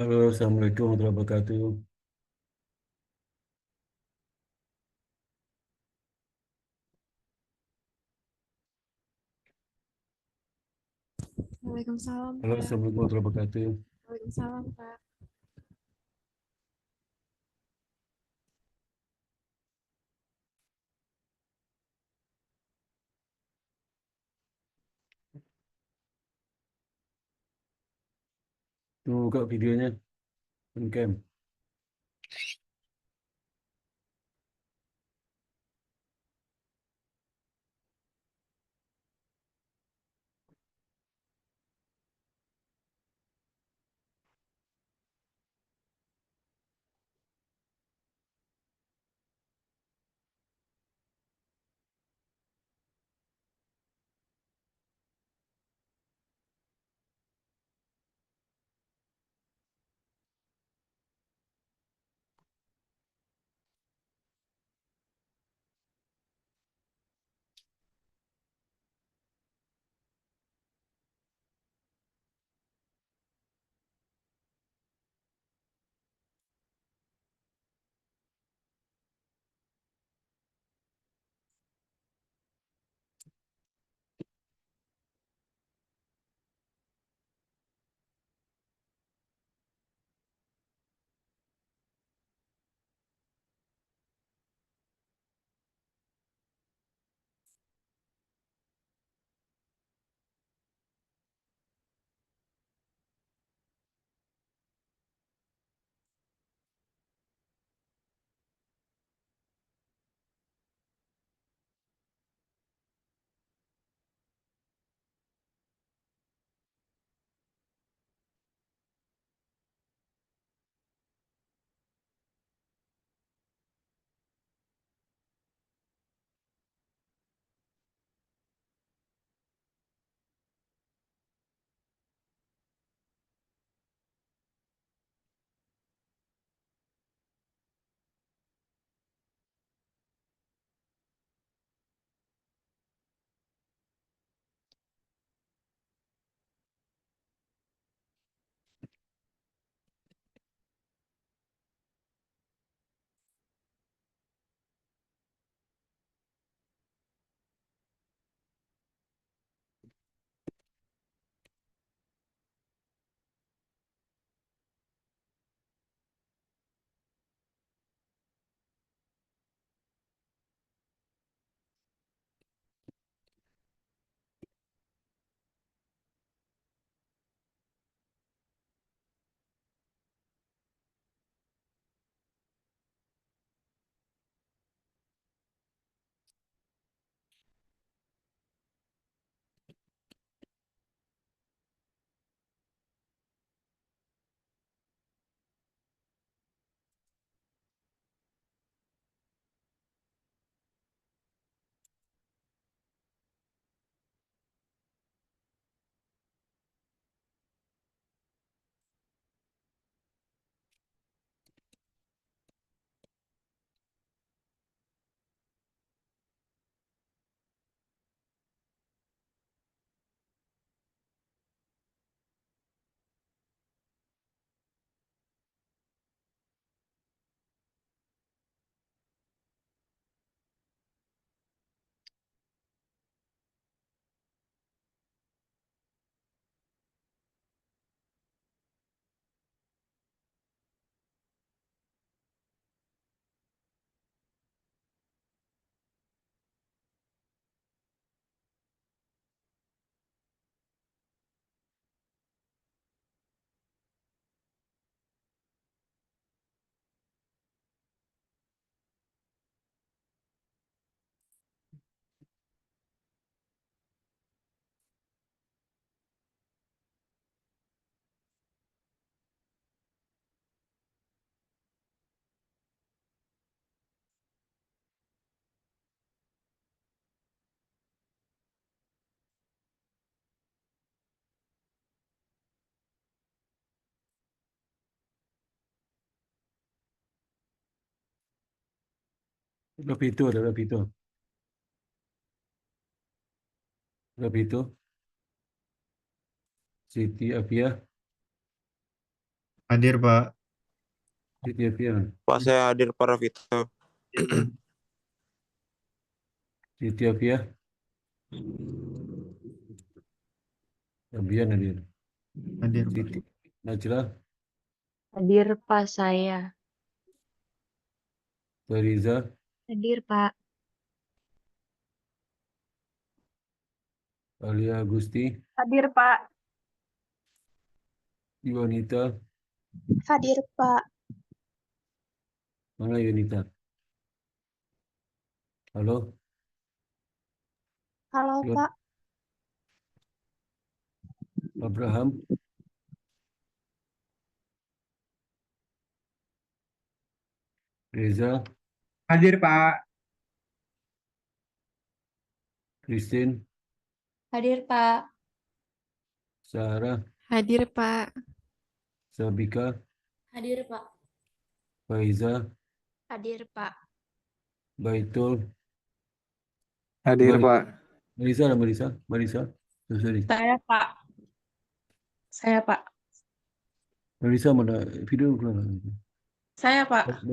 Halo, Assalamualaikum warahmatullahi wabarakatuh. Waalaikumsalam, Halo, Pak. Assalamualaikum warahmatullahi wabarakatuh. Waalaikumsalam, Pak. Tuh, kak videonya, on cam. Lebih itu, lebih itu, Siti Abia, Hadir, Pak. Ditya Pak, saya hadir para Vito. Ditya Febian hadir. Hadir, Pak. Siti Najla, Hadir Pak saya. Fariza, Hadir Pak. Alia Agusti, Hadir Pak. Yunita, Hadir Pak. mana Yunita? Halo, Halo Yon, Pak. Abraham, Reza, Hadir Pak. Christine, Hadir Pak. Sarah, Hadir, Pak. Sabika, Hadir Pak. Faiza, Hadir Pak. Baitul, Hadir Mari- Pak. Marisa, sorry. Saya Pak. Saya Pak. Marisa mana video keluar. Saya Pak.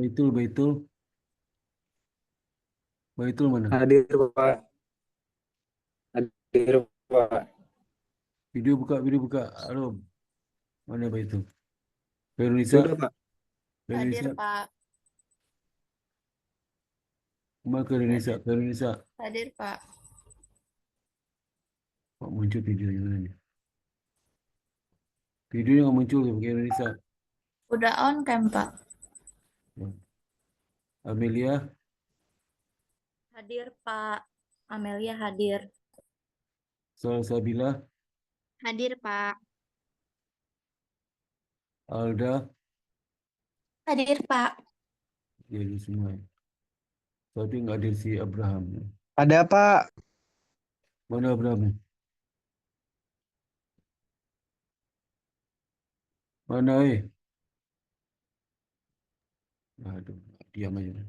Baitul mana? Hadir Pak. Hadir Pak. Video buka. Halo, mana Baitul? Sudah Pak. Hadir Veronisa, Pak. mana Veronisa. Hadir Pak. Kok muncul videonya mana ni? Videonya nggak muncul ya, pakai Veronisa. Udah on cam Pak. Amelia, Hadir Pak. Amelia hadir. Salsabila, Hadir Pak. Alda, Hadir Pak. ya ini semua. Tapi nggak ada si Abraham. Ada Pak. Mana Abraham? Mana Aduh, diam aja.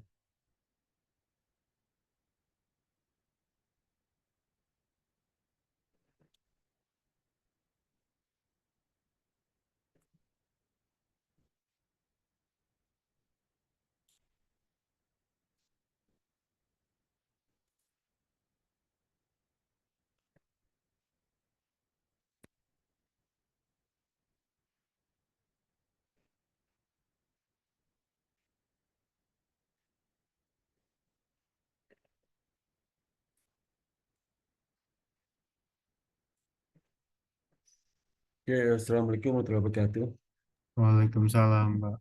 Oke, Assalamualaikum warahmatullahi wabarakatuh. Waalaikumsalam, Pak.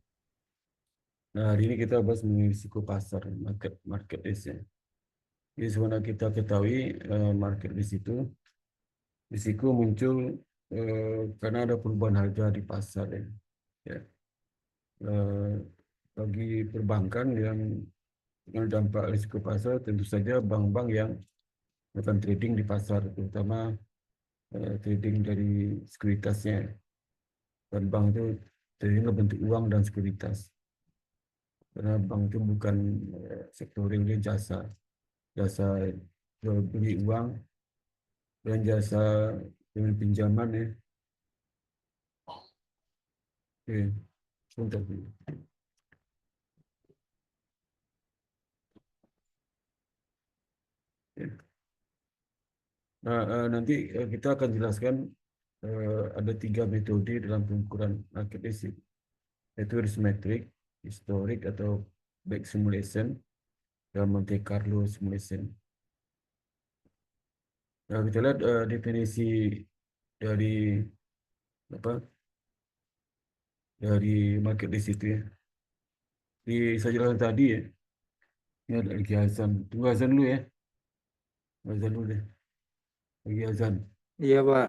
Nah, hari ini kita bahas mengenai risiko pasar, market risk ya. Jadi sebenarnya kita ketahui market risk itu risiko muncul karena ada perubahan harga di pasar ya. Ya. Eh, Bagi perbankan yang dengan dampak risiko pasar, tentu saja bank-bank yang melakukan trading di pasar, terutama trading dari sekuritasnya. Dan bank itu trading berbentuk uang dan sekuritas. Karena bank itu bukan sektor real, dia jasa jual beli uang dan jasa dengan pinjaman ya. Oke, sebentar dulu. Ya. Nah, nanti kita akan jelaskan ada 3 metode dalam pengukuran market risk, yaitu risk metric, historic atau back simulation, dan Monte Carlo simulation. Nah, kita lihat definisi dari apa dari market risk itu ya. Saya jelaskan tadi ya. Ini ada lagi azan. Tunggu azan dulu ya. Azan dulu deh. Lagi azan. Iya Pak.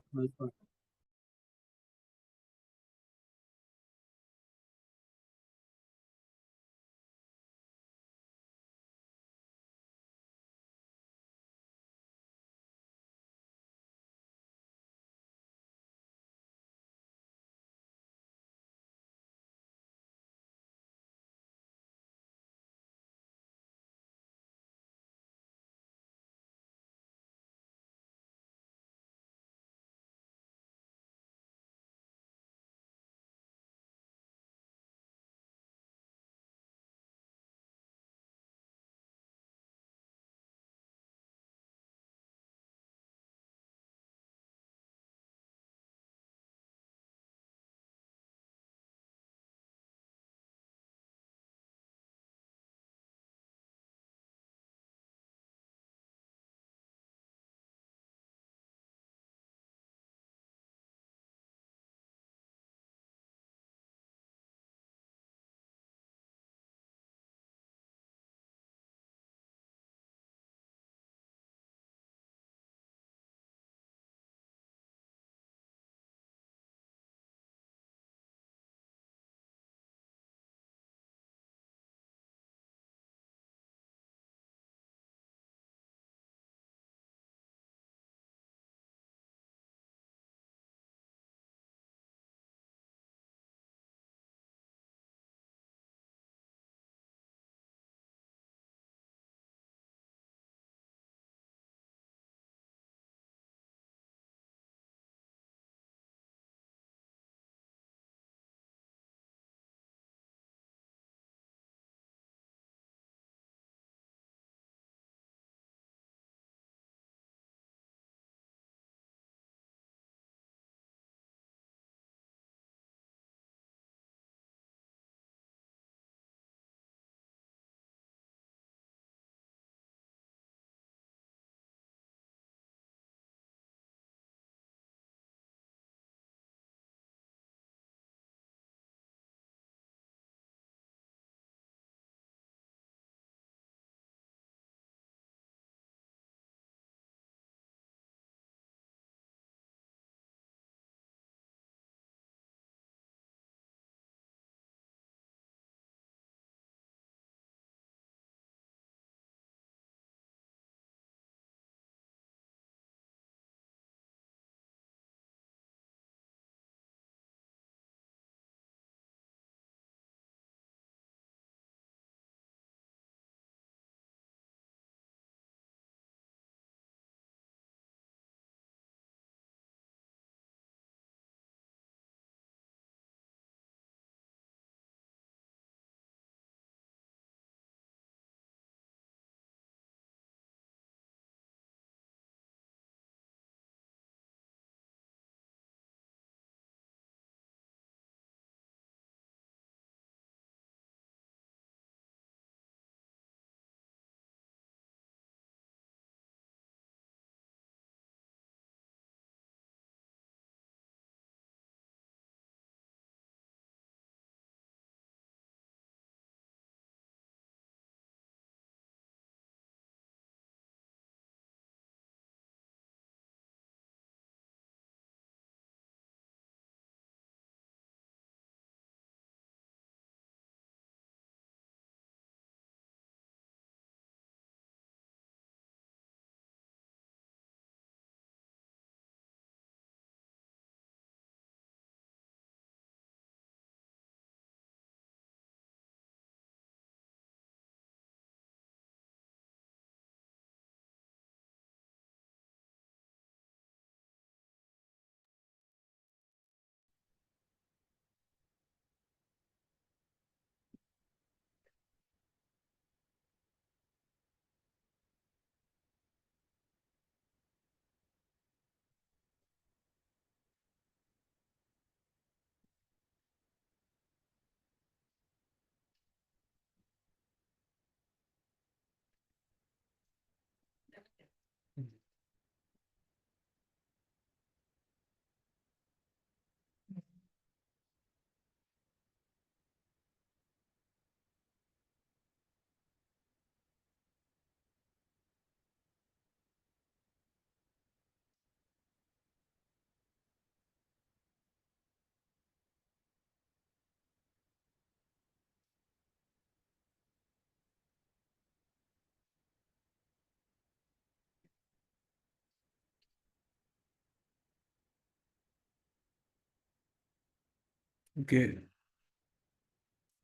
Oke,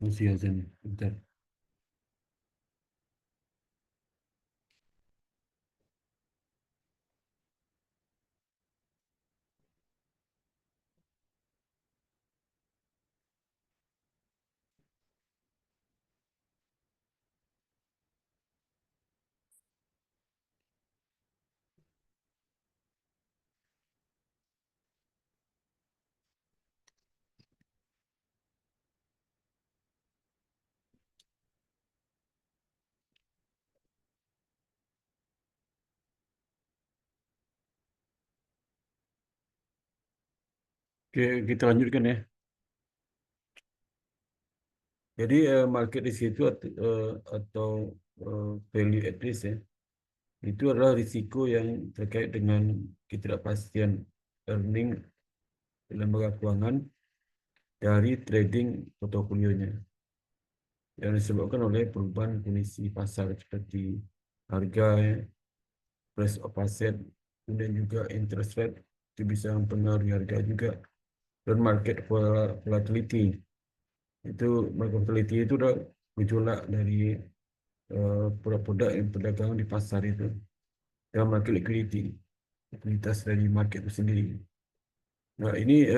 masih azan. Bentar. Oke, kita lanjutkan ya. Jadi market risk itu atau value at risk ya, itu adalah risiko yang terkait dengan ketidakpastian earning lembaga keuangan dari trading portofolionya yang disebabkan oleh perubahan kondisi pasar seperti harga, ya, price of asset, dan juga interest rate itu bisa mempengaruhi harga juga, dan market volatility. Itu market volatility itu udah gejolak dari produk-produk yang perdagangan di pasar itu, dan market liquidity, likuiditas dari market itu sendiri. Nah, ini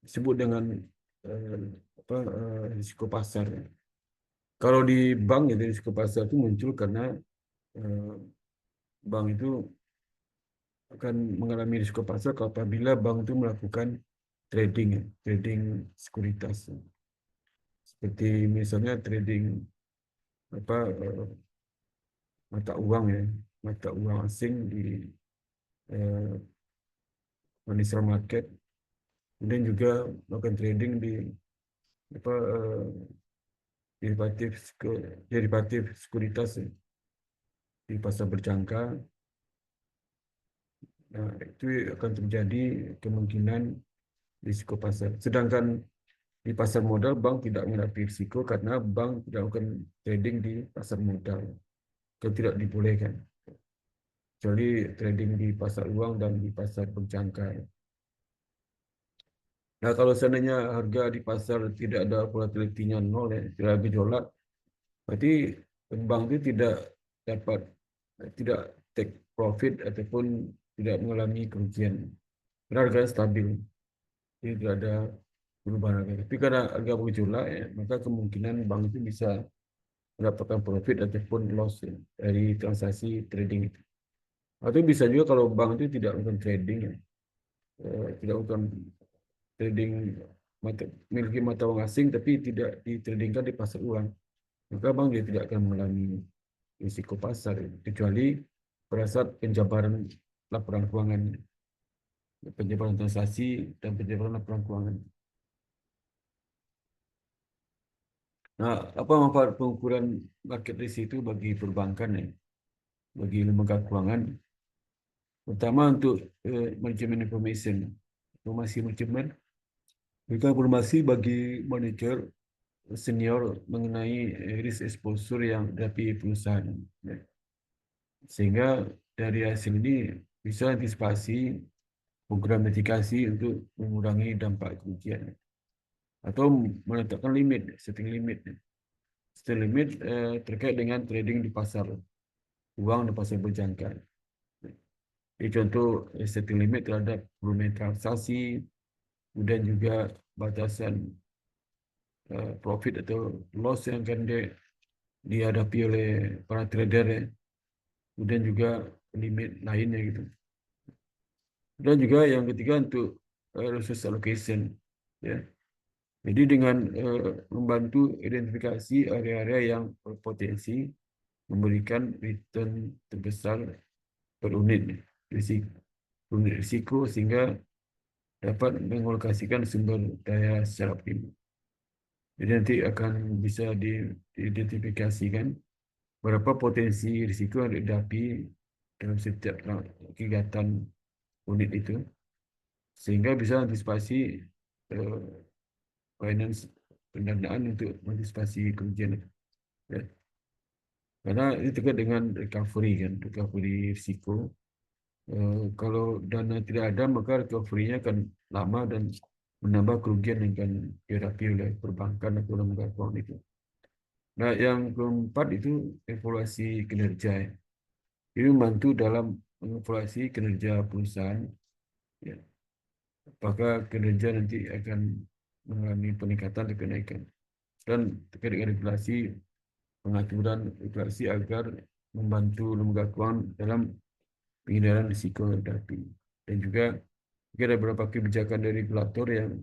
disebut dengan eh, risiko pasar. Kalau di bank itu risiko pasar itu muncul karena eh, bank itu akan mengalami risiko pasar apabila bank itu melakukan trading, ya, trading sekuritas. Seperti misalnya trading apa mata uang ya, mata uang asing di eh, financial market, kemudian juga melakukan trading di apa derivatif derivatif sekuritas ya, di pasar berjangka. Nah, itu akan terjadi kemungkinan risiko pasar. Sedangkan di pasar modal, bank tidak menghadapi risiko karena bank tidak akan trading di pasar modal. Itu tidak dibolehkan. Kecuali trading di pasar uang dan di pasar berjangka. Nah, kalau seandainya harga di pasar tidak ada volatility-nya nol, ya, tidak ada gejolak, berarti bank itu dapat tidak take profit ataupun tidak mengalami kerugian. Karena harganya stabil, jadi tidak ada perubahan harga. Tapi karena harga bergejolak, ya, maka kemungkinan bank itu bisa mendapatkan profit ataupun loss ya, dari transaksi trading itu. Atau bisa juga kalau bank itu tidak melakukan trading, ya, tidak melakukan trading memiliki mata uang asing tapi tidak ditradingkan di pasar uang, maka bank dia tidak akan mengalami risiko pasar ya, kecuali pada saat penjabaran laporan keuangan, penjabaran transaksi dan penjabaran laporan keuangan. Nah, apa manfaat pengukuran market risk itu bagi perbankan ya, bagi lembaga keuangan? Pertama untuk manajemen informasi manajemen, mereka informasi bagi manajer senior mengenai risk exposure yang dihadapi perusahaan, ya. Sehingga dari hasil ini bisa antisipasi program mitigasi untuk mengurangi dampak kerugian atau menetapkan limit, setting limit. Setting limit terkait dengan trading di pasar uang dan pasar berjangka. Jadi contoh setting limit terhadap volume transaksi, kemudian juga batasan profit atau loss yang akan dihadapi oleh para trader ya. Kemudian juga limit lainnya gitu. Dan juga yang ketiga untuk resource allocation ya. Jadi dengan membantu identifikasi area-area yang berpotensi memberikan return terbesar per unit risiko, sehingga dapat mengalokasikan sumber daya secara optimal. Jadi nanti akan bisa diidentifikasikan berapa potensi risiko yang dihadapi dalam setiap kegiatan unit itu, sehingga bisa antisipasi eh, finance pendanaan untuk mengantisipasi kerugian itu. Ya. Karena ini terkait dengan recovery kan, recovery risiko. Kalau dana tidak ada maka recovery-nya akan lama dan menambah kerugian yang akan dihadapi oleh perbankan atau lembaga keuangan itu. Nah, yang keempat itu evaluasi kinerja. Ini membantu dalam mengevaluasi kinerja perusahaan. Ya. Apakah kinerja nanti akan mengalami peningkatan atau kenaikan. Dan terkait dengan inflasi, pengaturan inflasi agar membantu lembaga keuangan dalam penghindaran risiko yang dihadapi. Dan juga ada beberapa kebijakan dari regulator yang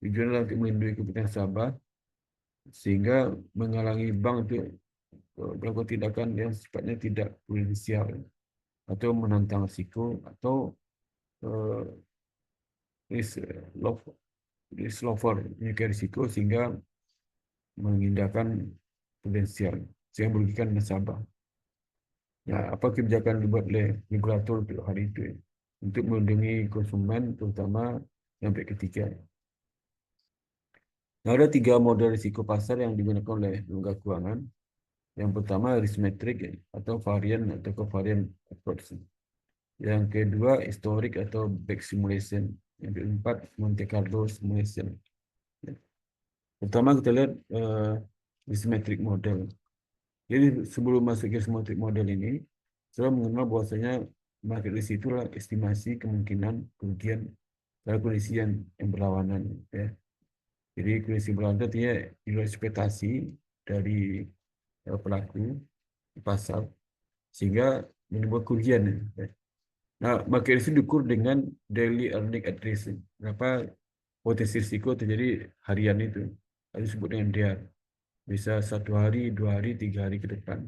tujuannya untuk melindungi kepentingan nasabah sehingga menghalangi bank untuk melakukan tindakan yang sifatnya tidak prudensial atau menantang risiko atau uh, risk lover menyukai risiko sehingga mengindahkan prudensial sehingga merugikan nasabah. Ya, apa kebijakan dibuat oleh regulator untuk hari itu ya? Untuk melindungi konsumen terutama yang pihak ketiga. Nah, ada 3 model risiko pasar yang digunakan oleh lembaga keuangan. Yang pertama risk metric ya, atau varian atau covariant approach. Yang kedua historic atau back simulation. Yang keempat Monte Carlo simulation. Ya. Pertama kita lihat risk metric model. Jadi sebelum masuk ke risk metric model ini, saya mengenal bahwasanya market risk itulah estimasi kemungkinan kerugian dalam kondisi yang berlawanan. Ya. Jadi kondisi berlawanan itu artinya ekspektasi dari pelaku di pasar sehingga menimbulkan kerugian. Ya. Nah, market risk diukur dengan daily earning at risk. Berapa potensi risiko terjadi harian itu. Itu disebut dengan DER. Bisa 1 hari, 2 hari, 3 hari ke depan.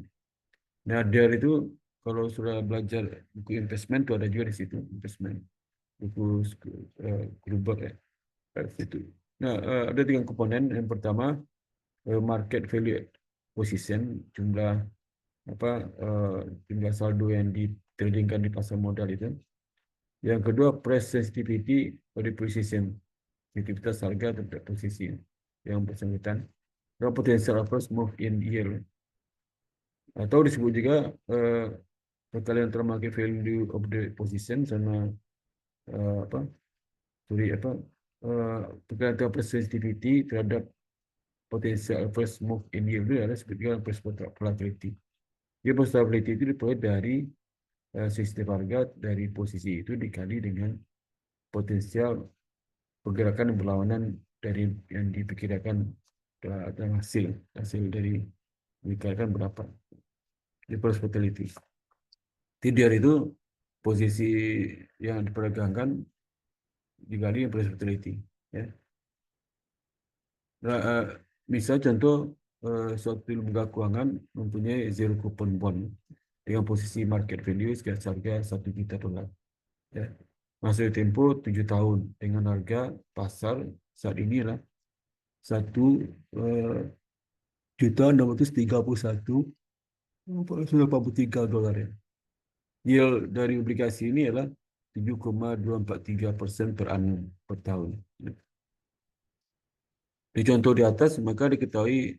Nah, DER itu kalau sudah belajar buku investment itu ada juga di situ investment. Buku Gruber ya. Di situ. Nah, ada 3 komponen. Yang pertama market value position, jumlah jumlah saldo yang ditradingkan di pasar modal itu. Yang kedua price sensitivity body position, sensitivitas harga terhadap posisi yang bersangkutan. Dan potential adverse move in yield atau disebut juga perkalian antara market value of the position sama uh, apa perkalian antara price sensitivity terhadap potential adverse move in yield itu adalah sebutkan price volatility. Jadi price volatility itu diperoleh dari sensitif harga dari posisi itu dikali dengan potensial pergerakan yang berlawanan dari yang diperkirakan dan hasil dari diperkirakan berapa di price volatility. Tidur itu posisi yang diperdagangkan dikali yang price volatility. Ya. Nah, misal contoh suatu lembaga keuangan mempunyai zero coupon bond dengan posisi market value sekitar harga $1 juta. Ya. Masa tempoh 7 tahun dengan harga pasar saat inilah $1.631.83 ya. Yield dari obligasi ini adalah 7,243% per annum per tahun. Di contoh di atas maka diketahui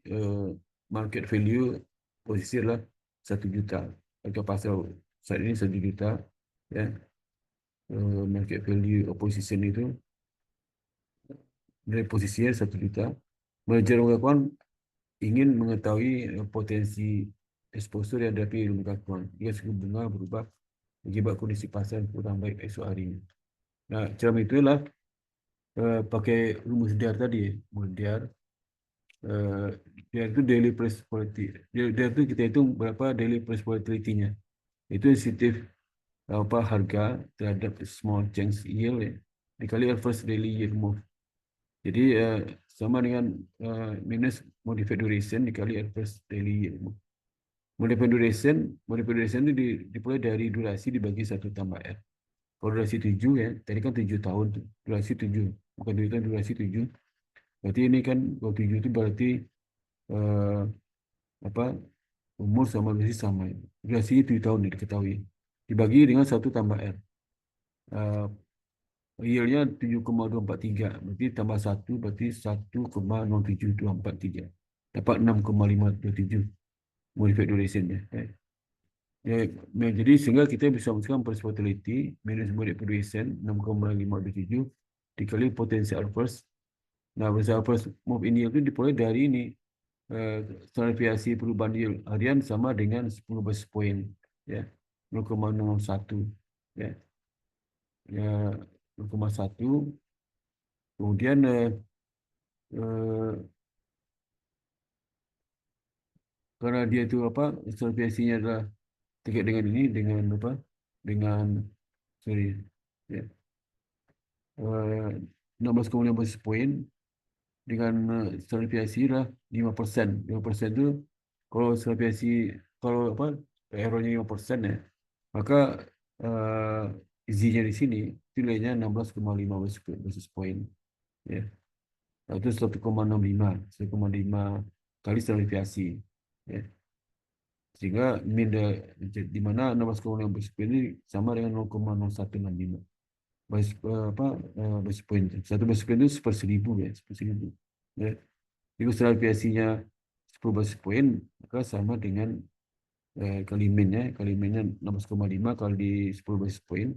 market value posisi adalah 1 juta. Harga pasar saat ini 1 juta. Ya. Market value opposition itu nilai posisinya 1 juta. Manajer lembaga keuangan ingin mengetahui potensi exposure yang dihadapi lembaga keuangan jika suku bunga berubah akibat kondisi pasar yang kurang baik esok harinya. Nah, cara itulah pakai rumus DER tadi, DER. DER itu daily price volatility. DER itu kita hitung berapa daily price volatility-nya. Itu sensitif harga terhadap small change yield ya, dikali average daily yield move. Jadi sama dengan minus modified duration dikali average daily yield move. Modified duration itu diperoleh dari durasi dibagi 1 tambah R. Kalau durasi 7 ya, tadi kan 7 tahun tuh. Durasi 7, bukan 7 tahun, durasi 7. Berarti ini kan kalau 7 itu berarti umur sama durasi sama. Durasi 7 tahun diketahui. Dibagi dengan 1 tambah R. Yieldnya 7,243. Berarti tambah 1 berarti 1,07243. Dapat 6,527 modified duration-nya. Ya, jadi sehingga kita bisa memasukkan price volatility minus modified duration 6,527 dikali potensi adverse. Nah, potensi adverse move in yield itu diperoleh dari ini. Standar deviasi perubahan yield harian sama dengan 10 basis point, ya, 0,01, ya, ya, 0,1. Kemudian eh, karena dia itu apa, standar deviasinya adalah terkait dengan ini, dengan apa, dengan sorry, ya, 16,5 basis point dengan standar deviasi lah 5%. 5% itu kalau standar deviasi, kalau apa, errornya 5% ya, maka Z-nya di sini itu nilainya 16,5 basis point, ya. Nah, itu 1,65 kali standar deviasi, ya. Sehingga min di mana 16,5 basis point ini sama dengan 0,0165 basis apa basis point. Satu basis point itu per 1000, ya, per 1000, ya. Jadi standar deviasinya 10 basis point, maka sama dengan kali min-nya, kali min-nya 16,5 kali 10 basis point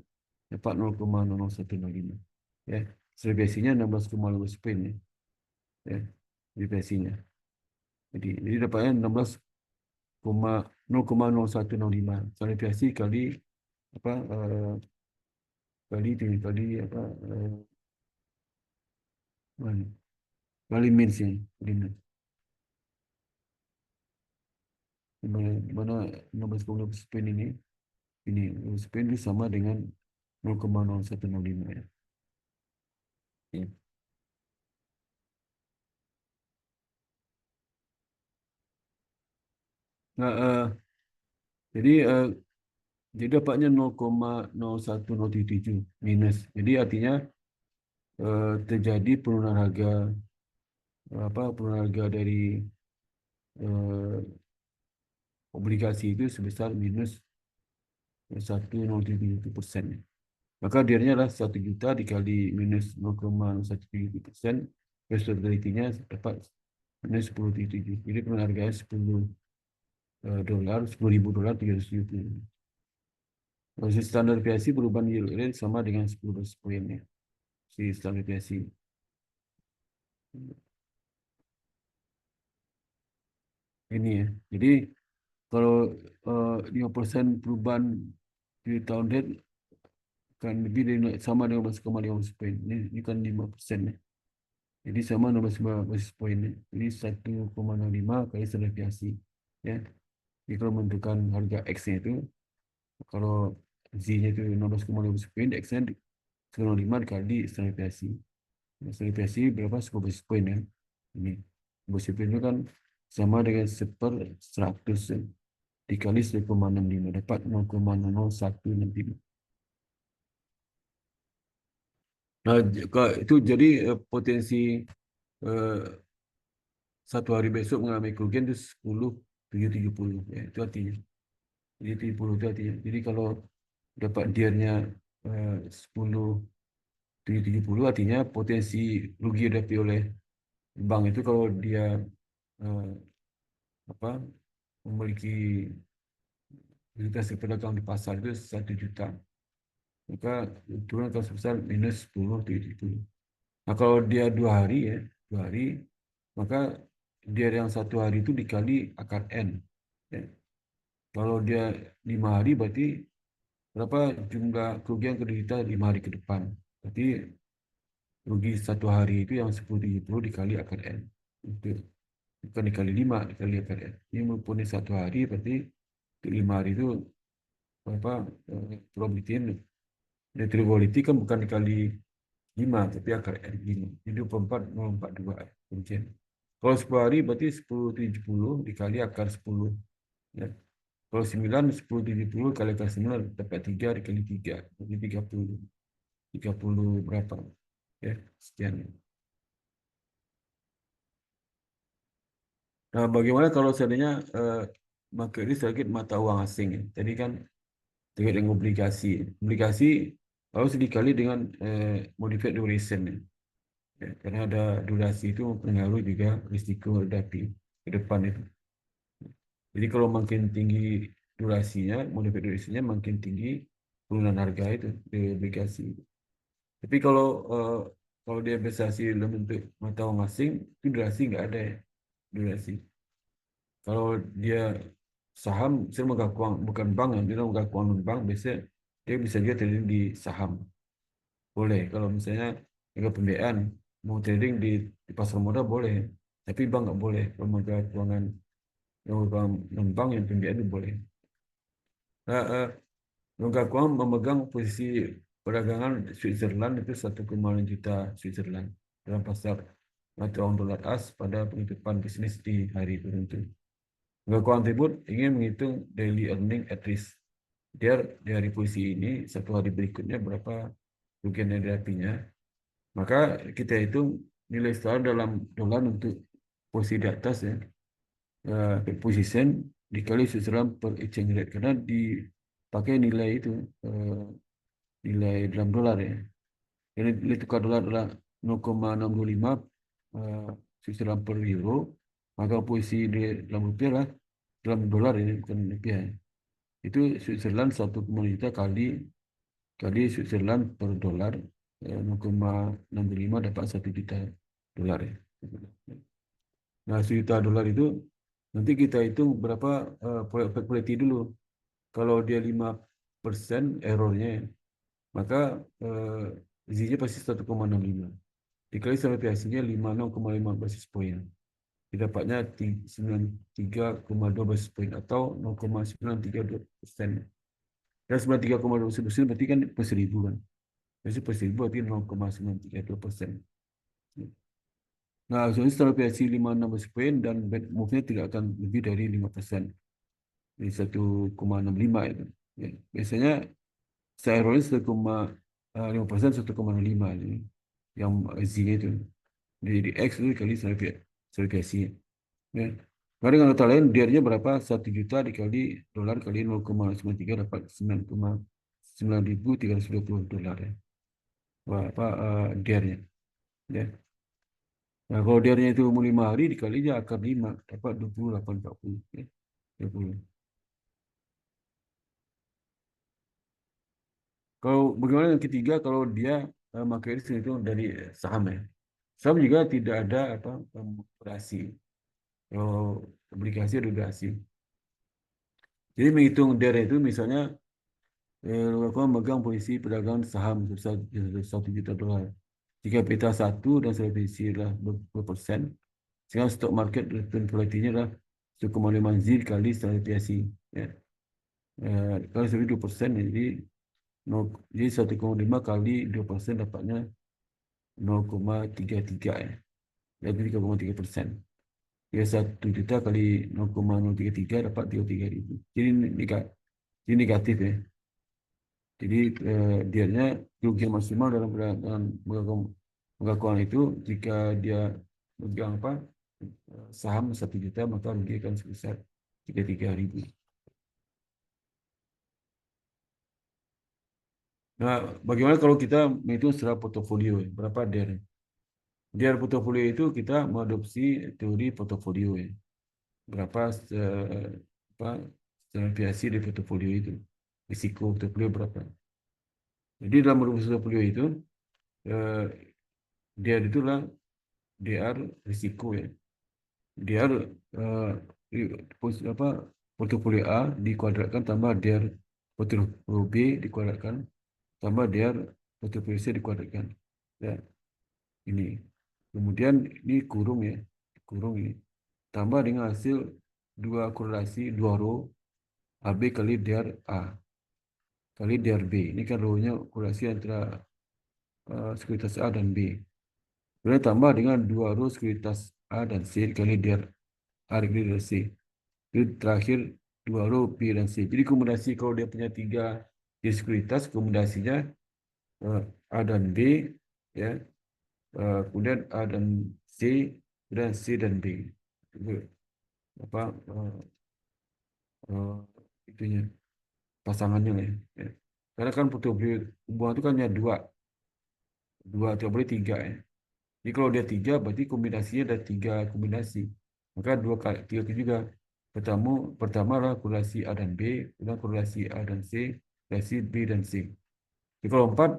dapat 0,0165, ya. Standar deviasinya 16,5 basis point, ya, ya, deviasinya. Jadi dapatnya 0,0165 standar deviasi kali apa kali apa mana? Kali min sini, kali min. Di mana 16,5 spin ini spin itu sama dengan 0,0165, ya. Ya. Nah, jadi dapatnya 0,01037 minus. Jadi artinya terjadi penurunan harga penurunan harga dari eh, obligasi itu sebesar minus 1,037%. Maka dirinya adalah 1 juta dikali minus 0,137%, residuality-nya dapat minus 10,7. Jadi penurunan harganya 10 dolar, 10.000 dolar, 370. Kalau standar deviasi perubahan yield rate sama dengan 10 basis point, ya. Si standar deviasi. Ini, ya. Jadi kalau 5% perubahan di tahun dead kan lebih dari sama dengan 11,5 basis point. Ini kan 5%, ya. Jadi sama 16 basis point, ya. Jadi 1,05 kali standar deviasi, ya. Jadi kalau menentukan harga X-nya itu, kalau Z-nya itu 16,5 basis point, X-nya 1,05 dikali standar deviasi. Standar deviasi berapa? 10 basis point, ya. Ini basis point itu kan sama dengan 1/100, ya, dikali 1,65 dapat 0,0165. Nah, itu jadi potensi eh, satu hari besok mengalami kerugian itu 10,770, ya, itu artinya. Jadi 70 itu artinya. Jadi kalau dapat diannya 10,770 artinya potensi rugi yang didapat oleh bank itu kalau dia eh, apa memiliki likuiditas pedagang di pasar itu 1 juta, maka turun akan sebesar minus 10,770. Nah, kalau dia 2 hari, ya, 2 hari, maka dia yang 1 hari itu dikali akar N, ya. Kalau dia 5 hari, berarti berapa jumlah kerugian kita 5 hari ke depan. Berarti rugi 1 hari itu yang 10,770 dikali akar N. Itu bukan dikali 5, dikali akar N. Ini mempunyai 1 hari, berarti 5 hari itu apa probability negative probability kan bukan dikali 5 tapi akar N 5. Jadi 24, 0,42 kerugian. Kalau 10 hari berarti 10,770 dikali akar 10, ya. Kalau 9, 10,770 kali akar 9 dapat 3 dikali 3. Jadi 30. 30 berapa? Ya, sekian. Nah, bagaimana kalau seandainya market risk terkait mata uang asing, ya? Tadi kan terkait dengan obligasi. Obligasi harus dikali dengan modified duration, ya. Ya, karena ada durasi itu mempengaruhi juga risiko hadapi ke depan itu. Jadi kalau makin tinggi durasinya, modified durasinya makin tinggi penurunan harga itu di obligasi. Tapi kalau Kalau dia investasi dalam bentuk mata uang asing, itu durasi nggak ada ya, durasi. Kalau dia saham, saya megang uang, bukan bank, dia megang uang non bank, biasanya dia bisa juga trading di saham. Boleh. Kalau misalnya megang pembiayaan, mau trading di pasar modal boleh. Tapi bank nggak boleh. Kalau megang keuangan yang megang non bank, yang pembiayaan itu boleh. Nah, megang uang memegang posisi perdagangan Switzerland itu 1,5 juta Switzerland dalam pasar mata uang dolar AS pada penutupan bisnis di hari tertentu. Pengakuan tersebut ingin menghitung daily earning at risk. Dia dari posisi ini, satu hari berikutnya berapa kerugian yang dihadapinya. Maka kita hitung nilai setara dalam dolar untuk posisi di atas ya. Position dikali Switzerland per exchange rate. Karena dipakai nilai itu, nilai dalam dolar ya. Jadi nilai tukar dolar adalah 0,625 Switzerland per euro. Maka posisi di dalam rupiah lah, dalam dolar ini bukan rupiah ya. Itu Switzerland 1,5 juta kali Switzerland per dolar 0,65 dapat 1 juta dolar ya. Nah, 1 juta dolar itu nanti kita hitung berapa probability dulu. Kalau dia 5% errornya, maka Z-nya pasti 1,65. Dikali sama PAC-nya 56,5 basis point. Didapatnya 93,2 basis point atau 0,932%. Dan 93,2% berarti kan per 1.000 kan. Jadi per 1.000 berarti 0,932%. Nah, soalnya setelah PAC 56 basis point dan bad move-nya tidak akan lebih dari 5%. Jadi 1,65 itu. Ya. Biasanya saya errornya 1,5%, 1,5 ini. Yang Z-nya itu. Jadi di X itu dikali sama PAC. Ya. Nah, dengan kata lain, DR-nya berapa? 1 juta dikali dolar kali 0,93 dapat 9,9320 dolar ya. Wah, apa DR-nya. Ya. Nah, kalau DR-nya itu 5 hari dikali aja akar 5 dapat 28,40 ya. 20. Kalau bagaimana yang ketiga kalau dia pakai risk itu dari saham ya. Saham juga tidak ada apa operasi. Kalau obligasi ada obligasi. Jadi menghitung DR itu misalnya kau memegang posisi perdagangan saham sebesar 1 juta dolar. Jika beta 1 dan selisih adalah 20%, sekarang stock market return volatility adalah 1,5 Z kali standar deviasi. Ya. Kalau lebih 2%, jadi 1,5 kali 2% dapatnya 0,33 ya. Jadi 3,3%. Ya 1 juta kali 0,033 dapat 33.000. Jadi ini negatif ya. Jadi dianya kerugian maksimal dalam pengakuan itu jika dia megang saham 1 juta maka rugi akan sebesar 33.000. Nah, bagaimana kalau kita menghitung secara portofolio? Berapa DER? DER portofolio itu kita mengadopsi teori portofolio ya. Berapa variasi di portofolio itu? Risiko portofolio berapa? Jadi dalam merumus portofolio itu eh, DR itulah DR risiko ya. DR portofolio A dikuadratkan tambah DR portofolio B dikuadratkan tambah DR portofolio C dikuadratkan. Ya, ini. Kemudian ini kurung ya, kurung ini. Tambah dengan hasil dua korelasi dua row AB kali DR A kali DR B. Ini kan row-nya korelasi antara sekuritas A dan B. Kemudian tambah dengan dua row sekuritas A dan C kali DR A dikali DR C. Jadi terakhir dua row B dan C. Jadi kombinasi kalau dia punya tiga sekuritas, kombinasinya A dan B, ya, kemudian A dan C, dan C dan B. Itu apa uh, itunya pasangannya ya. Ya. Karena kan portofolio hubungan itu kan hanya dua tidak boleh tiga ya. Jadi kalau dia tiga berarti kombinasinya ada tiga kombinasi. Maka dua kali tiga kali juga. Pertama lah korelasi A dan B, kemudian korelasi A dan C, korelasi B dan C. Jadi kalau empat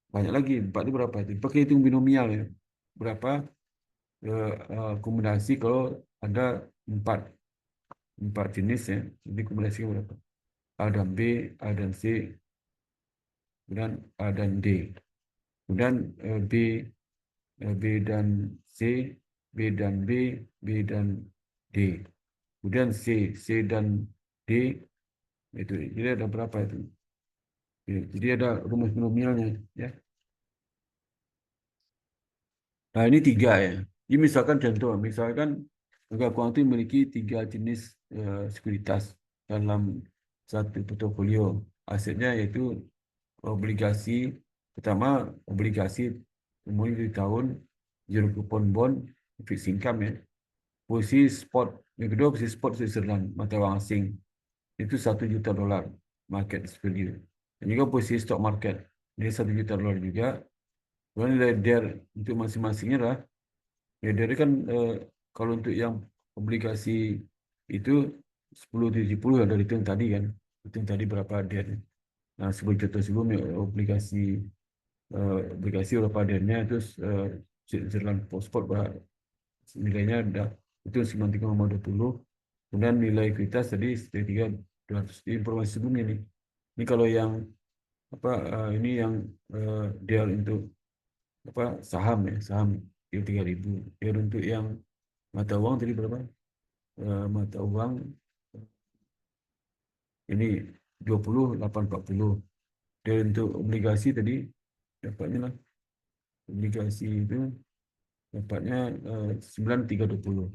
banyak lagi. 4 itu berapa itu? Pakai hitung binomial ya. Berapa akomodasi kalau ada empat empat jenis ya. Jadi akomodasi berapa? A dan B, A dan C, kemudian A dan D. Kemudian B dan C, B dan B, B dan D. Kemudian C dan D itu. Jadi ada berapa itu? Jadi ada rumus binomialnya ya. Nah, ini 3 ya. Ini misalkan contoh, misalkan negara keuangan itu memiliki 3 jenis sekuritas dalam satu portofolio. Asetnya yaitu obligasi, pertama obligasi umumnya di tahun, zero coupon bond, fixed income ya. Posisi spot, yang kedua posisi spot Switzerland, mata wang asing. Itu $1 juta market value. Dan juga posisi stock market, ini $1 juta juga. Kemudian nilai DER untuk masing-masingnya lah. Ya, dari kan kalau untuk yang obligasi itu 1070 ada hitung tadi kan. Hitung tadi berapa DER. Nah, sebagai contoh sebelum ya, obligasi berapa DER-nya terus Switzerland Postport nilainya ada itu 93,20. Kemudian nilai ekuitas tadi 3.200. Ini informasi sebelumnya nih. Ini kalau yang apa ini yang DER untuk apa saham ya, saham itu 3.000. DER untuk yang mata uang tadi berapa? Mata uang ini 2840. Dan untuk obligasi tadi dapatnya lah. Obligasi itu dapatnya 9320.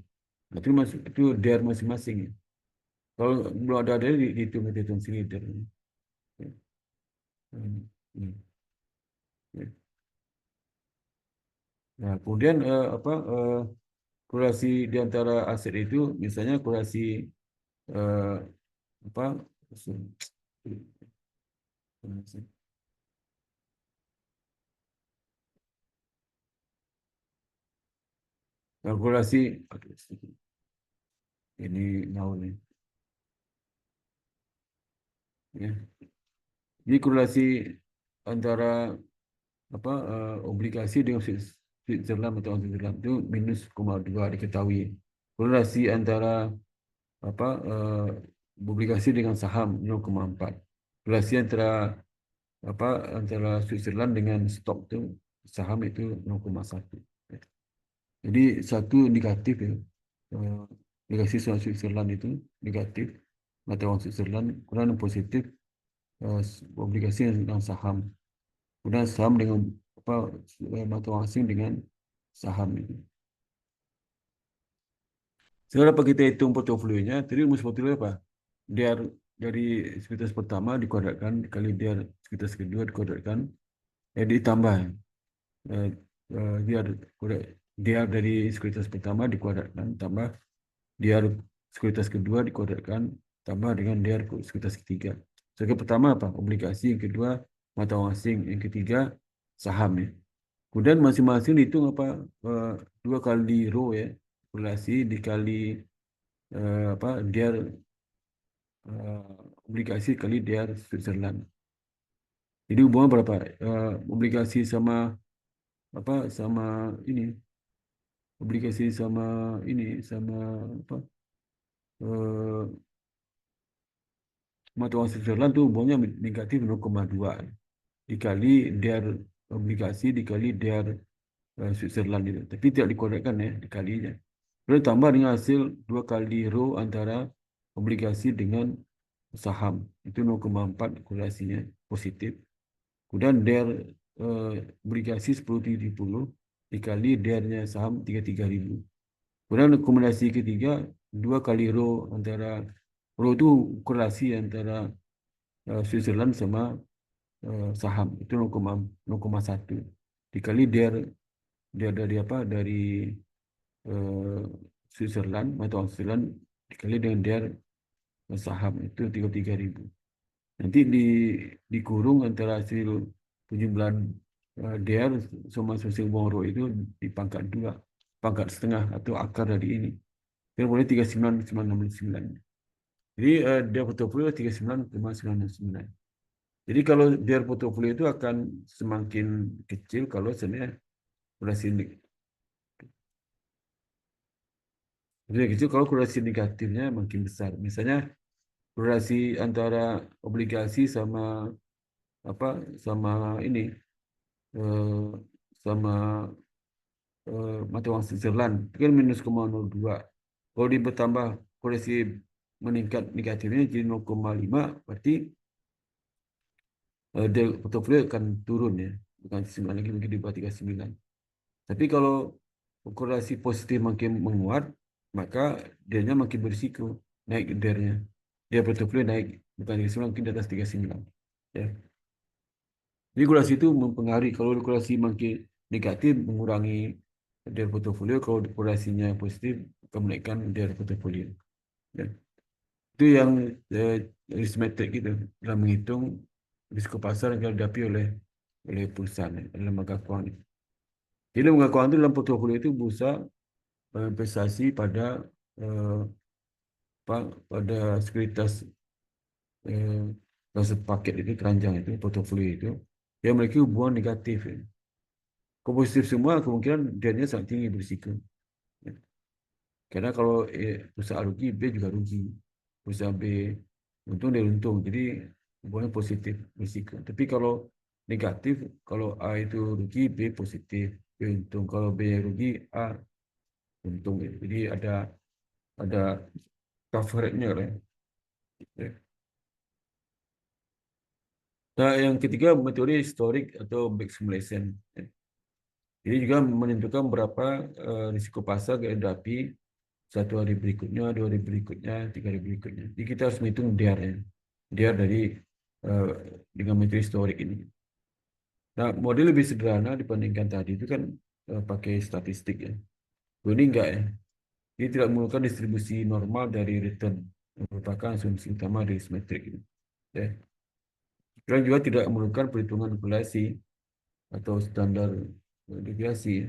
Itu masuk itu DER masing-masing ya. Kalau belum ada DER dihitung sini DER. Ya. Hmm. Ya. Nah, kemudian korelasi di antara aset itu misalnya korelasi eh, apa kalkulasi ini mau nih ya. Jadi korelasi antara obligasi dengan Switzerland atau Switzerland itu -,2 diketahui. Korelasi antara eh, obligasi dengan saham 0,4. Korelasi antara Switzerland dengan stok itu saham itu 0,1. Jadi satu negatif ya. Eh, Negasi Switzerland itu negatif, mata uang Switzerland, kemudian positif obligasi dengan saham. Kemudian saham dengan mata uang asing dengan saham itu. Sekarang apa kita hitung portofolionya? Tadi rumus portofolio apa? DER dari sekuritas pertama dikuadratkan kali DER sekuritas kedua dikuadratkan, ditambah eh, DER dari sekuritas pertama dikuadratkan tambah DER sekuritas kedua dikuadratkan tambah dengan DER sekuritas ketiga. Sebagai pertama apa? Obligasi, yang kedua mata uang asing, yang ketiga saham ya. Kemudian masing-masing dihitung eh, 2 kali row ya, korelasi dikali DER obligasi kali DER Switzerland. Jadi hubungan berapa? Obligasi sama sama ini, obligasi sama ini sama apa? eh, Mata uang Switzerland tuh hubungannya negatif 0,2 dikali DER obligasi dikali DER Switzerland itu. Tapi tidak dikorekkan ya dikalinya. Lalu tambah dengan hasil 2 kali row antara obligasi dengan saham. Itu 0,4 korelasinya positif. Kemudian DER obligasi 10.070 dikali DER-nya saham 33.000. Kemudian rekomendasi ketiga 2 kali row antara row itu korelasi antara Switzerland sama saham itu 0,1 dikali DER dari dari eh, Switzerland atau Switzerland dikali dengan DER saham itu 33.000. Nanti dikurung antara hasil penjumlahan DER sama hasil uang roh itu dipangkat 2, pangkat setengah atau akar dari ini. Jadi boleh 39,969. Jadi dia portofolio 39,969. Jadi kalau biar portofolio itu akan semakin kecil kalau sebenarnya korelasi semakin kecil kalau korelasi negatifnya makin besar. Misalnya korelasi antara obligasi sama apa sama ini eh, sama mata uang Switzerland itu kan -0,02. Kalau ditambah korelasi meningkat negatifnya jadi 0,5, berarti dia portofolio akan turun ya, bukan 9 lagi, mungkin di bawah 39. Tapi kalau korelasi positif makin menguat, maka dianya makin berisiko naik dernya. Dia portofolio naik bukan 39, mungkin di atas 39. Ya. Jadi korelasi itu mempengaruhi. Kalau korelasi makin negatif mengurangi dari portofolio, kalau korelasinya positif akan menaikkan dari portofolio. Ya. Itu yang eh, arithmetic gitu dalam menghitung risiko pasar yang dihadapi oleh perusahaan dalam lembaga keuangan. Jadi lembaga keuangan itu dalam portofolio itu berusaha investasi pada eh, pada sekuritas eh, paket itu keranjang itu portofolio itu yang memiliki hubungan negatif. Ya. Kalau positif semua kemungkinan dia sangat tinggi berisiko. Ya. Karena kalau perusahaan rugi, B juga rugi. Perusahaan B untung, dia untung. Jadi hubungannya positif berisiko. Tapi kalau negatif, kalau A itu rugi, B positif, B untung. Kalau B rugi, A untung. Jadi ada coverage-nya lah. Ya. Nah, yang ketiga metode historik atau back simulation. Ya. Ini juga menentukan berapa risiko pasar yang dihadapi 1 hari berikutnya, 2 hari berikutnya, 3 hari berikutnya. Jadi kita harus menghitung DR-nya. DR dari eh, dengan metode historik ini. Nah, model lebih sederhana dibandingkan tadi itu kan pakai statistik ya. Ini enggak ya. Ini tidak menggunakan distribusi normal dari return yang merupakan asumsi utama dari simetrik ini. Ya. Dan juga tidak memerlukan perhitungan korelasi atau standar deviasi. Ya.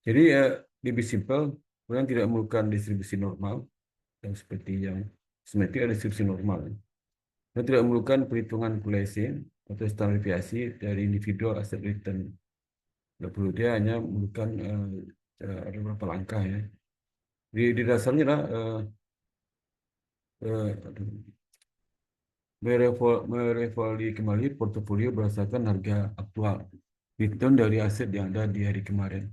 Jadi lebih simpel, kemudian tidak memerlukan distribusi normal yang seperti yang simetrik ada distribusi normal. Dan tidak memerlukan perhitungan korelasi atau standar deviasi dari individual aset return. Tidak perlu, dia hanya memerlukan ada beberapa langkah ya. Di dasarnya lah aduh, merevaluasi kembali portofolio berdasarkan harga aktual return dari aset yang ada di hari kemarin,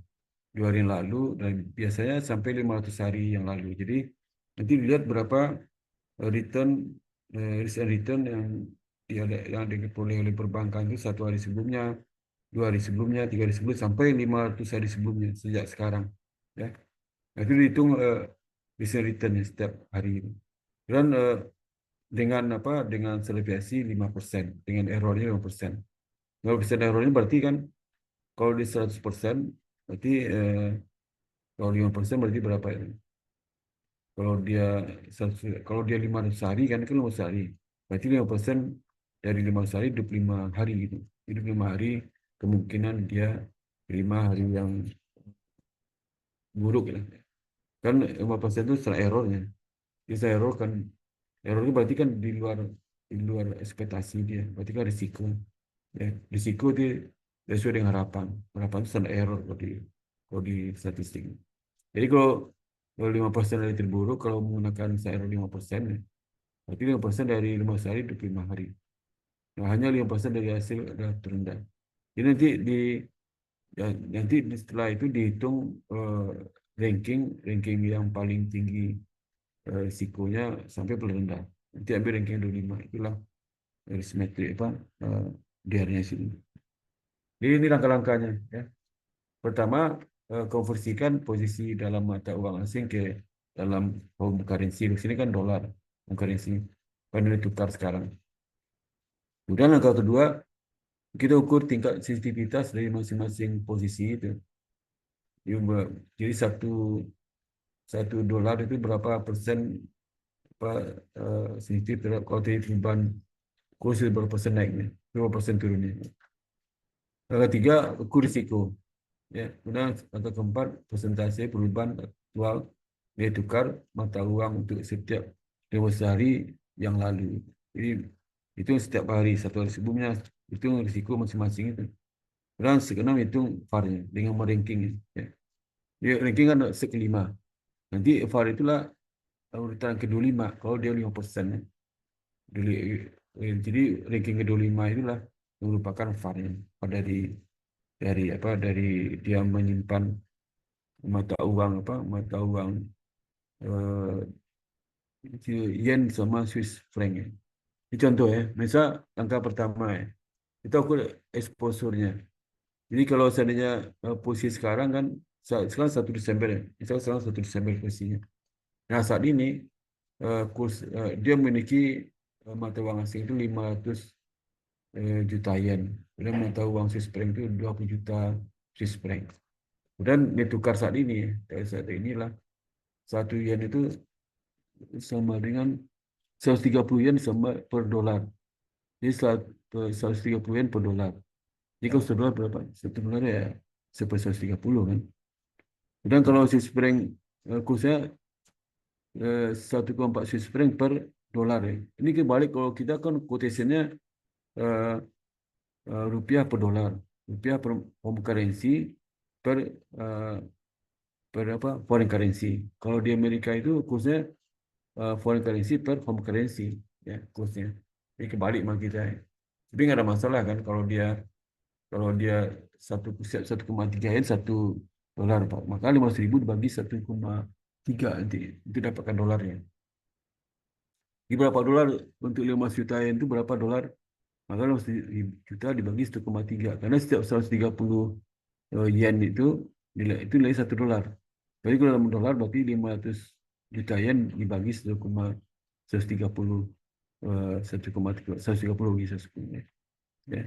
2 hari yang lalu, dan biasanya sampai 500 hari yang lalu. Jadi nanti dilihat berapa return risk and return yang diperoleh oleh perbankan itu 1 hari sebelumnya, 2 hari sebelumnya, 3 hari sebelumnya, sampai 500 hari sebelumnya sejak sekarang. Ya, nah, itu dihitung risk and return setiap hari itu. Dan dengan apa? Dengan deviasi 5%, dengan errornya 5%. 5% errornya berarti kan kalau di 100% berarti kalau 5% berarti berapa ya? Kalau dia kalau dia 500 hari kan itu 500 hari. Berarti 5% dari 500 hari 25 hari gitu. 25 hari kemungkinan dia 5 hari yang buruk ya. Kan 5% itu setelah errornya. Dia setelah error kan errornya berarti kan di luar ekspektasi dia. Berarti kan risiko. Ya, risiko itu sesuai dengan harapan. Harapan itu standar error kalau di statistik. Jadi kalau 5% dari terburuk, kalau menggunakan standar error 5%, ya, berarti 5% dari 15 hari 25 hari. Nah, hanya 5% dari hasil adalah terendah. Jadi setelah itu dihitung ranking yang paling tinggi risikonya sampai paling rendah. Nanti ambil ranking 25, itulah arithmetic apa DR-nya sini. Jadi ini langkah-langkahnya ya. Pertama, konversikan posisi dalam mata uang asing ke dalam home currency. Di sini kan dolar home currency. Kan ini tukar sekarang. Kemudian langkah kedua, kita ukur tingkat sensitivitas dari masing-masing posisi itu. Jadi satu dolar itu berapa persen apa sensitif terhadap kalau perubahan kurs itu berapa persen naiknya, berapa persen turunnya. Yang ketiga, ukur risiko. Ya, kemudian angka keempat, persentase perubahan aktual nilai tukar mata uang untuk setiap 15 hari yang lalu. Jadi itu setiap hari, satu hari sebelumnya itu risiko masing-masing itu. Kemudian keenam hitung VAR-nya dengan meranking. Ya. Jadi ranking kan kelima. Nanti VAR itulah urutan ke-25 kalau dia 5%. Ya. Jadi ranking ke-25 itulah yang merupakan VAR-nya dari dia menyimpan mata uang eh, yen sama Swiss franc ya. Ini contoh ya, misal angka pertama ya, kita ukur exposure-nya. Jadi kalau seandainya posisi sekarang kan sekarang 1 Desember ya, misal sekarang 1 Desember posisinya. Nah saat ini kurs dia memiliki mata uang asing itu 500 juta yen. Kemudian mata uang Swiss franc itu 20 juta Swiss franc. Kemudian nilai tukar saat ini, dari saat inilah 1 yen itu sama dengan 130 yen sama per dolar. Jadi 130 yen per dolar. Jadi kalau 1 dolar berapa? 1 dolar ya 130 kan. Kemudian kalau Swiss franc kursnya 1,4 Swiss franc per dolar ya. Ini kebalik kalau kita kan quotationnya eh, rupiah per dolar. Rupiah per home currency per eh, per apa foreign currency. Kalau di Amerika itu kursnya foreign currency per home currency ya kursnya. Ini kebalik sama kita. Ya. Tapi nggak ada masalah kan kalau dia 1,3 yen 1 dolar Pak. Maka 500.000 dibagi 1,3 nanti itu dapatkan dolarnya. Di berapa dolar untuk 15 juta yen itu berapa dolar? Maka 15 juta dibagi 1,3 karena setiap 130 yen itu nilai 1 dolar. Jadi kalau dalam dolar berarti 500 juta yen dibagi 1,130 130 bagi 1,10 ya.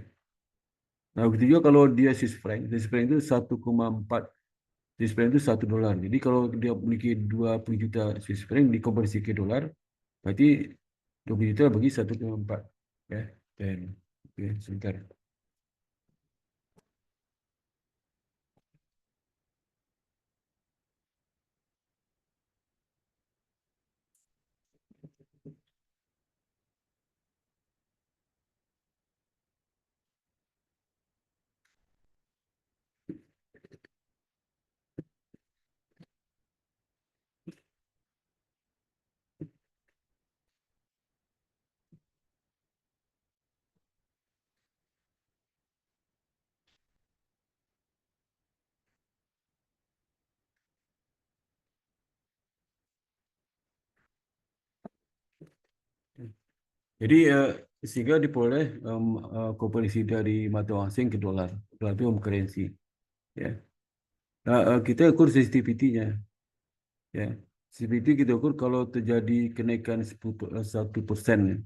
Nah, begitu juga kalau dia Swiss franc itu 1,4 Swiss franc itu 1 dolar. Jadi kalau dia memiliki 20 juta Swiss franc dikonversi ke dolar, berarti 20 juta bagi 1,4 ya. Dan oke, sebentar. Jadi sehingga diperoleh konversi dari mata uang asing ke dolar. Dolar itu home currency. Ya. Nah, kita ukur sensitivity-nya. Ya. Sensitivity kita ukur kalau terjadi kenaikan 1%. Ya.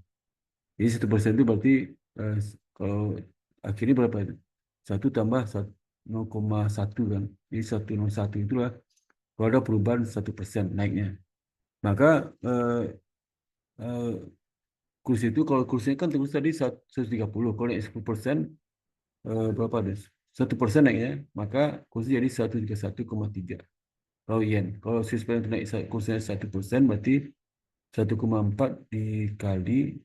Jadi 1% itu berarti eh, kalau akhirnya berapa itu? 1 tambah 0,1 kan. Jadi 101 itulah kalau ada perubahan 1% naiknya. Maka eh, kurs itu kalau kursnya kan terus tadi 130. Kalau naik 10% berapa ada? 1% naiknya, maka kursnya jadi 131,3. Kalau yen, kalau Swiss franc naik kursnya 1%, berarti 1,4 dikali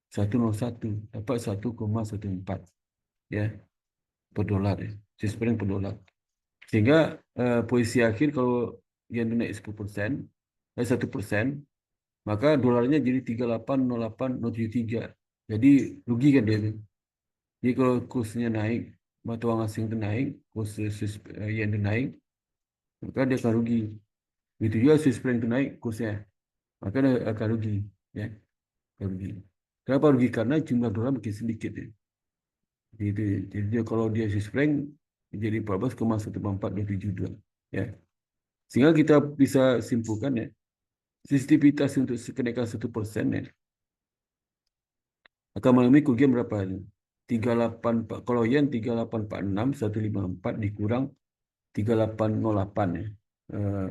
101 dapat 1,14 ya per dolar ya. Swiss franc per dolar. Sehingga posisi akhir kalau yen naik 10%, 1%, maka dolarnya jadi 3808,073. Jadi rugi kan dia. Jadi kalau kursnya naik, mata uang asing itu naik, kurs yen itu naik, maka dia akan rugi. Begitu juga Swiss franc itu naik kursnya, maka dia akan rugi. Ya, akan rugi. Kenapa rugi? Karena jumlah dolar makin sedikit. Ya. Jadi kalau dia Swiss franc jadi 14,14427. Ya. Sehingga kita bisa simpulkan ya, sensitivitas untuk kenaikan 1% ya, akan mengalami kerugian berapa ini? 38, kalau yen 3846 154 dikurang 3808 ya. Eh,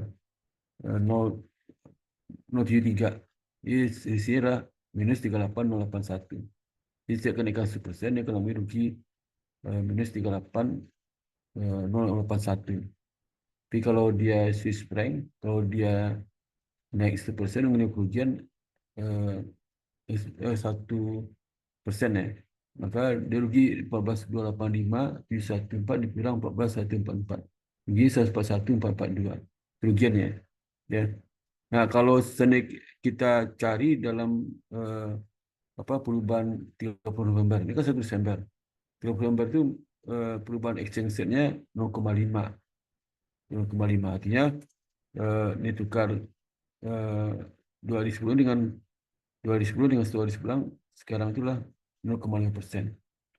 0,073. Ini sisinya adalah minus 38081. Jadi setiap kenaikan 1% dia akan mengalami rugi minus 38,081. Tapi kalau dia Swiss franc, kalau dia naik 1% mengenai kerugian eh, 1% ya. Maka dia rugi 14,285 di 14 dikurang 14,144. Rugi 141,442. Kerugiannya. Ya. Nah, kalau kita cari dalam eh, perubahan 30 November. Ini kan 1 Desember. 30 November itu perubahan exchange rate-nya 0,5. 0,5 artinya ini tukar 2010 dengan 2010 dengan 2011 sekarang itulah 0,5%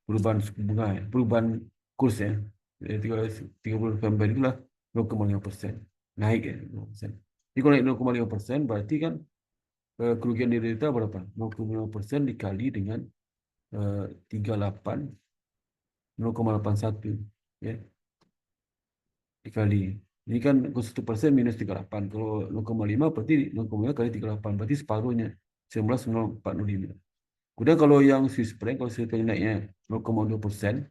perubahan suku bunga ya, perubahan kurs ya. Jadi 30 November itulah 0,5% naik ya 0,5%. Jadi kalau naik 0,5% berarti kan kerugian diderita berapa? 0,5% dikali dengan 38 0,81 ya dikali. Ini kan 1% minus 38. Kalau 0,5 berarti 0,5 kali 38. Berarti separuhnya 19,045. Kemudian kalau yang Swiss franc, kalau Swiss franc naiknya 0,2%,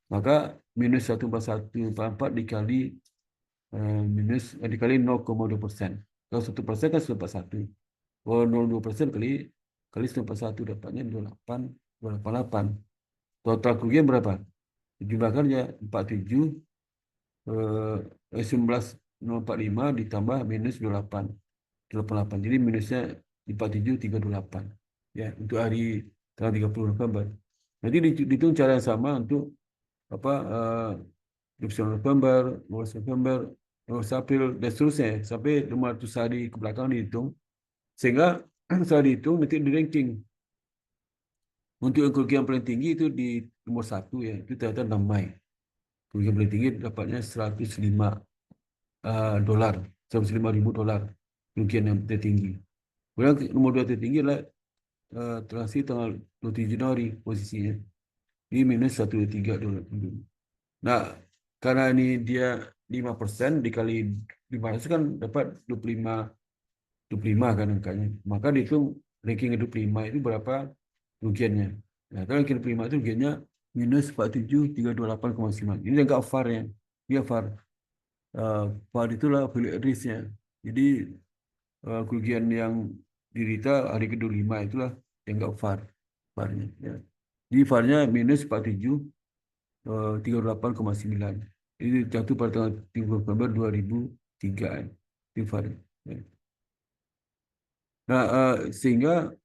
maka minus 1,4144 dikali dikali 0,2%. Kalau 1% kan 141. Kalau 0,2% kali 141 dapatnya 28,288. Total kerugian berapa? Jumlahkan ya 47 19,045 ditambah minus 28. Jadi minusnya 47,328. Ya, untuk hari tanggal 30 November. Nanti dihitung cara yang sama untuk apa 29 November, 12 November, 12 April dan seterusnya sampai 500 hari ke belakang dihitung. Sehingga setelah dihitung nanti di ranking. Untuk yang kerugian paling tinggi itu di nomor 1 ya, itu ternyata 6 Mei. Kerugian paling tinggi dapatnya 105 dolar, 105 ribu dolar kerugian yang tertinggi. Kemudian nomor 2 tertinggi adalah transaksi tanggal 27 Januari posisinya. Ini minus 103 dolar. Nah, karena ini dia 5% dikali 500 kan dapat 25 kan angkanya. Maka dihitung ranking 25 itu berapa kerugiannya. Nah, kalau ranking 25 itu kerugiannya minus 47,328,9. Ini agak VAR ya. Dia VAR. VAR itulah value at risk-nya. Jadi kerugian yang dirita hari ke-25 itulah yang enggak VAR. VAR-nya. Ya. Jadi VAR-nya minus 48,9. Ini jatuh pada tanggal 30 November 2003. Itu VAR. Ya. Nah, sehingga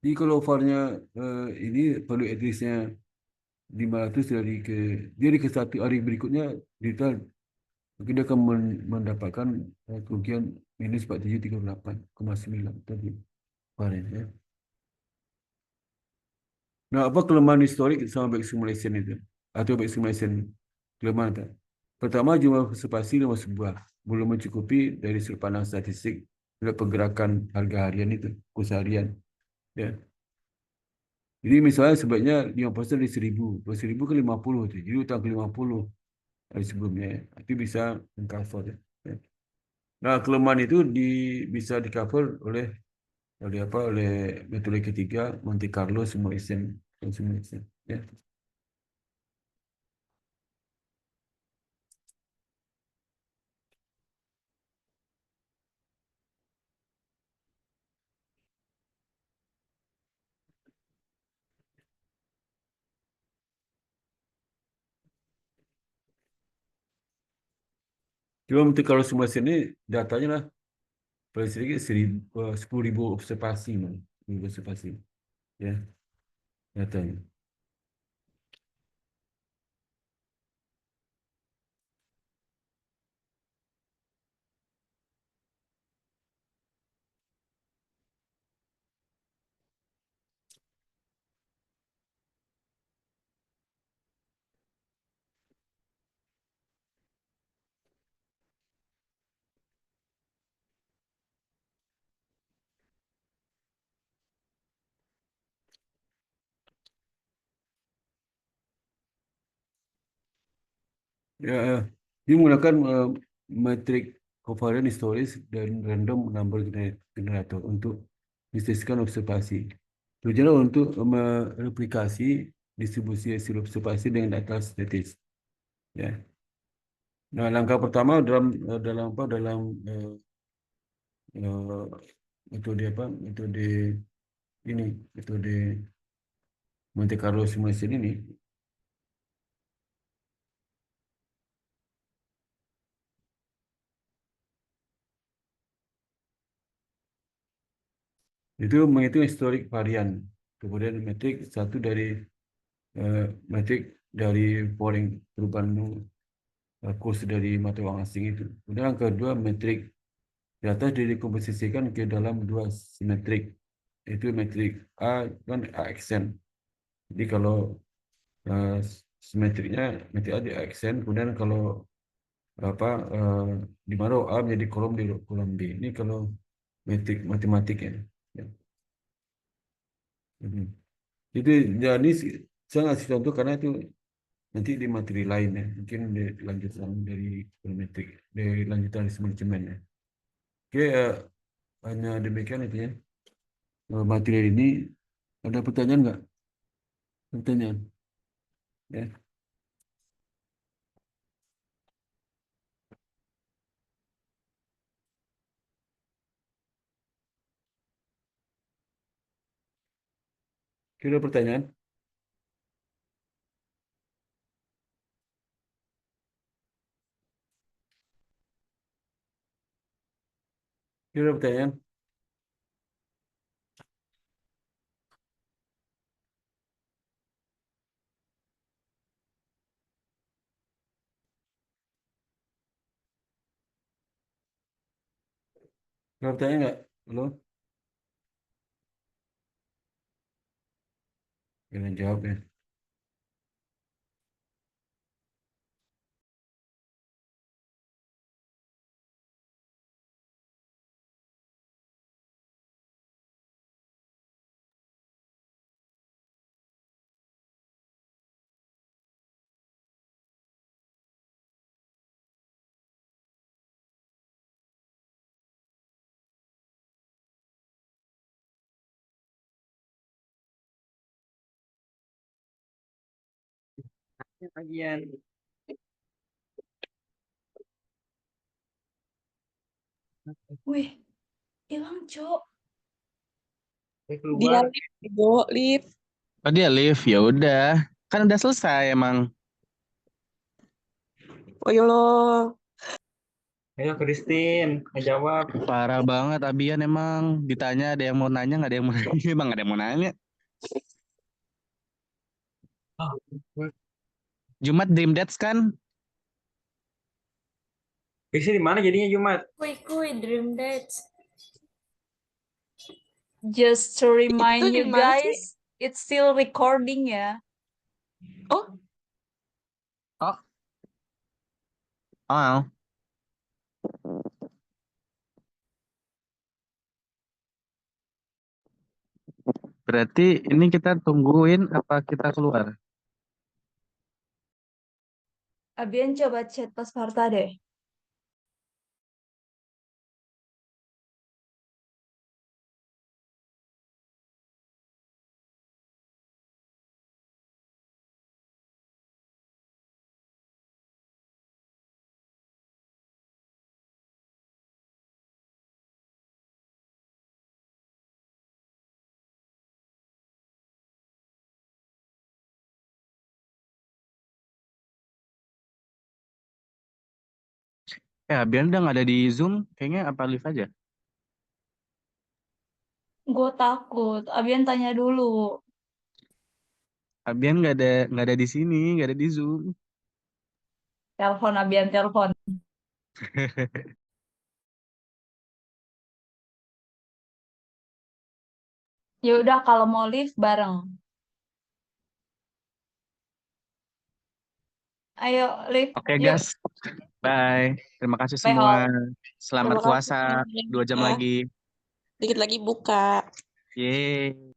jadi kalau VAR-nya ini value at risk-nya 500 dari ke satu hari berikutnya kita mungkin dia akan mendapatkan kerugian minus 47,328,9 tadi kemarin ya. Nah, apa kelemahan historik sama back simulation itu atau back simulation kelemahan apa? Pertama, jumlah observasi nomor sebuah belum mencukupi dari sudut pandang statistik untuk pergerakan harga harian itu kurs harian ya. Jadi misalnya sebaiknya 5% dari 1.000, dari 1.000 ke 50 tu. Jadi utang ke 50 hari sebelumnya. Itu bisa mengcover. Ya. Nah, kelemahan itu bisa di cover oleh metode ketiga Monte Carlo simulation simulation. Ya. Cuma Monte Carlo simulation ini datanya lah paling sedikit 10.000 observasi, 10.000 observasi. Ya, datanya. Ya, dia menggunakan metrik covariant historis dan random number generator untuk menstatistikkan observasi. Tujuannya untuk mereplikasi distribusi hasil observasi dengan data statis. Ya. Nah, langkah pertama dalam eh, metode apa? Ini metode Monte Carlo simulation ini itu menghitung historik varian. Kemudian metrik dari polling perubahan kurs dari mata uang asing itu. Kemudian yang kedua, metrik di atas dikomposisikan ke dalam dua simetrik. Itu metrik A dan AXN. Jadi kalau eh, simetriknya metrik A di AXN, kemudian kalau apa di mana A menjadi kolom di kolom B. Ini kalau metrik matematik ya. Ya. Mhm. Itu jadi saya ngasih contoh karena itu nanti di materi lain ya, mungkin di lanjutan dari metrik, dari lanjutan dari manajemen ya. Oke, hanya demikian itu ya. Materi ini ada pertanyaan nggak? Pertanyaan, ya. Kira pertanyaan, kira pertanyaan, kira pertanyaan nggak? Halo, jangan jawab ya. Bagian. Wih, hilang, Cok. Saya Dia keluar. live. Oh dia live, ya udah. Kan udah selesai emang. Oh ya Allah. Ayo Christine, ngejawab. Parah banget Abian emang. Ditanya ada yang mau nanya, nggak ada yang mau nanya. Emang nggak ada yang mau nanya. Jumat Dream Dates kan? Christine di mana jadinya Jumat? Kuy, Dream Dates. Just to remind Itu you di mana sih? guys, it's still recording ya. Oh, Oh, oh. Berarti ini kita tungguin apa kita keluar? Abian coba chat pas Sparta deh. Abian udah nggak ada di Zoom. Kayaknya apa live aja? Gue takut. Abian tanya dulu. Abian nggak ada di sini, nggak ada di Zoom. Telepon Abian, telepon. Ya udah kalau mau live bareng. Ayo live. Oke Yuk. guys, bye. Terima kasih Bye semua. all. Selamat terima kasih. puasa 2 jam Ya, lagi. dikit lagi buka. Yeay.